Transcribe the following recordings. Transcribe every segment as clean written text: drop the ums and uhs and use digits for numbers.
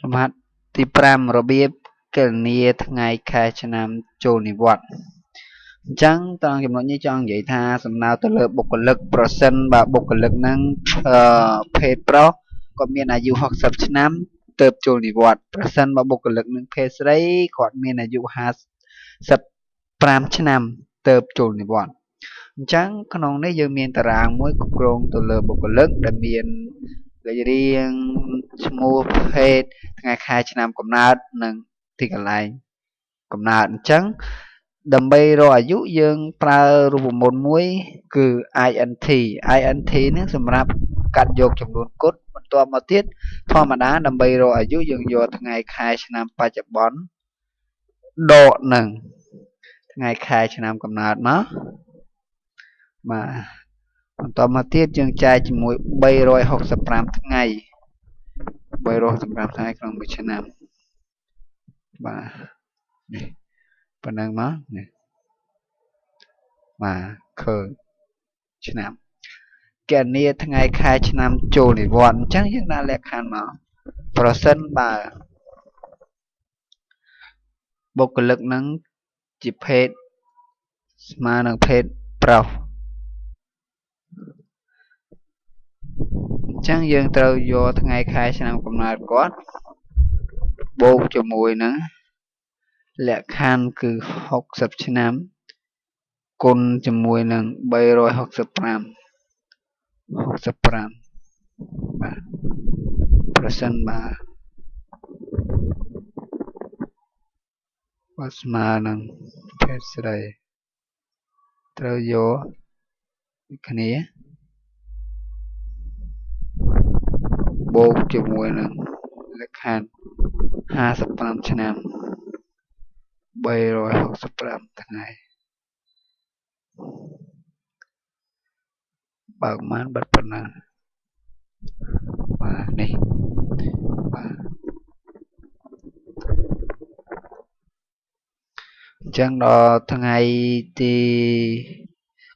លំហាត់ទី5របៀបគណនាថ្ងៃខែឆ្នាំចូលនិវត្តន៍អញ្ចឹងត្រង់ចំណុចនេះចង់និយាយថាសំដៅទៅលើបុគ្គលិកប្រសិនបើបុគ្គលិកហ្នឹងភេទប្រុសគាត់មានអាយុ60ឆ្នាំទើបចូលនិវត្តន៍ប្រសិនបើបុគ្គលិកនឹងភេទស្រីគាត់មានអាយុ55ឆ្នាំទើបចូលនិវត្តន៍អញ្ចឹងក្នុងនេះយើងមានតារាងមួយគ្រប់គ្រងទៅលើបុគ្គលិកដែលមានលេខរៀងឈ្មោះភេទថ្ងៃខែឆ្នាំកំណើតនិងទីកន្លែងកំណើតអញ្ចឹងដើម្បីរកអាយុយើងប្រើរូបមន្តមួយគឺ int នេះសម្រាប់កាត់យកចំនួនគត់បន្ទាប់មកទៀតធម្មតាដើម្បីរកអាយុយើងយកថ្ងៃខែឆ្នាំបច្ចុប្បន្នដកនឹងថ្ងៃខែឆ្នាំកំណើតមកបាទបន្តមកទៀតយើងចែកជាមួយ365ថ្ងៃ365ថ្ងៃក្នុងមួយឆ្នាំបាទនេះប៉ុណ្ណឹងមកនេះបាទឃើញឆ្នាំគណនាថ្ងៃខែឆ្នាំចូលនិវត្តន៍អញ្ចឹងយើងដាក់លក្ខខណ្ឌមកប្រសិនបើបុគ្គលិកនឹងជាភេទស្មើនឹងភេទប្រុសអញ្ចឹងយើងត្រូវយកថ្ងៃខែឆ្នាំកំណើតគាត់បូកជាមួយនឹងលក្ខខណ្ឌគឺ60ឆ្នាំគុណជាមួយនឹង365បាទប្រសិនបើស្មើនឹងភេទស្រីត្រូវយកគ្នាបូកជាមួយនឹងលក្ខខណ្ឌ55ឆ្នាំ365ថ្ងៃបើកបានបិទប៉ុណ្ណាបាទនេះបាទអញ្ចឹងដល់ថ្ងៃទី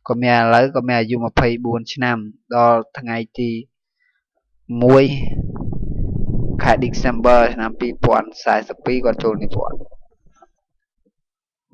ក៏មានឥឡូវក៏មានអាយុ24ឆ្នាំដល់ថ្ងៃទី1ខែ December ឆ្នាំ2042គាត់ចូលនិវត្តន៍